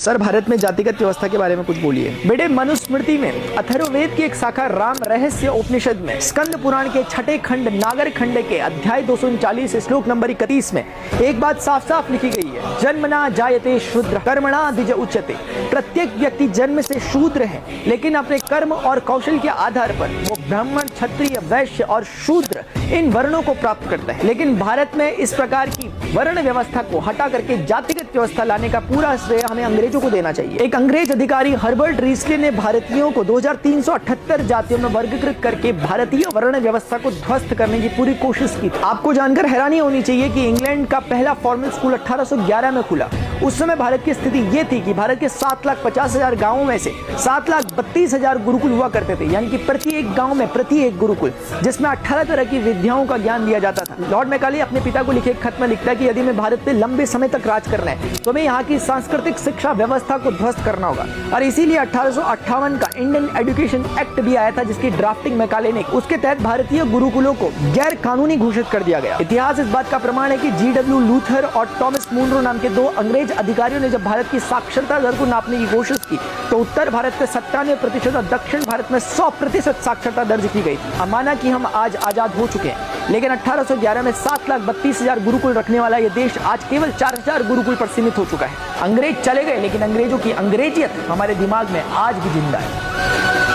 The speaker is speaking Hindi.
सर, भारत में जातिगत व्यवस्था के बारे में कुछ बोलिए। बेटे, मनुस्मृति में अथर्ववेद की एक शाखा राम रहस्य उपनिषद में स्कंद पुराण के छठे खंड नागर खंड के अध्याय 239 श्लोक नंबर 31 में एक बात साफ साफ लिखी गई है, जन्मना जायते शूद्र कर्मणा द्विज उच्यते। प्रत्येक व्यक्ति जन्म से शूद्र है, लेकिन अपने कर्म और कौशल के आधार पर वो ब्राह्मण, क्षत्रिय, वैश्य और शूद्र इन वर्णों को प्राप्त करता है। लेकिन भारत में इस प्रकार की वर्ण व्यवस्था को हटा करके जातिगत व्यवस्था लाने का पूरा श्रेय हमें अंग्रेजों को देना चाहिए। एक अंग्रेज अधिकारी हर्बर्ट रीसले ने भारतीयों को 2378 जातियों में वर्गीकृत करके भारतीय वर्ण व्यवस्था को ध्वस्त करने की पूरी कोशिश की। आपको जानकर हैरानी होनी चाहिए कि इंग्लैंड का पहला फॉर्मल स्कूल 1811 में खुला। उस समय भारत की स्थिति ये थी कि भारत के 7,50,000 गांवों में से 7,32,000 गुरुकुल हुआ करते थे, यानी कि प्रति एक गांव में प्रति एक गुरुकुल, जिसमें 18 तरह की विद्याओं का ज्ञान दिया जाता था। लॉर्ड मैकाले अपने पिता को लिखे खत में लिखता है कि यदि मैं भारत पे लंबे समय तक राज करना है तो हमें यहाँ की सांस्कृतिक शिक्षा व्यवस्था को ध्वस्त करना होगा। और इसीलिए 1858 का इंडियन एजुकेशन एक्ट भी आया था, जिसकी ड्राफ्टिंग मैकाले ने। उसके तहत भारतीय गुरुकुलों को गैर कानूनी घोषित कर दिया गया। इतिहास इस बात का प्रमाण है कि G.W. लूथर और टॉमस मुनरो नाम के दो अंग्रेज अधिकारियों ने जब भारत की साक्षरता दर को नापने की कोशिश की तो उत्तर भारत में 97% और दक्षिण भारत में 100% साक्षरता दर्ज की गई थी। माना कि हम आज आजाद हो चुके हैं, लेकिन 1811 में 7,32,000 गुरुकुल रखने वाला यह देश आज केवल 4,000 गुरुकुल पर सीमित हो चुका है। अंग्रेज चले गए, लेकिन अंग्रेजों की अंग्रेजियत हमारे दिमाग में आज भी जिंदा है।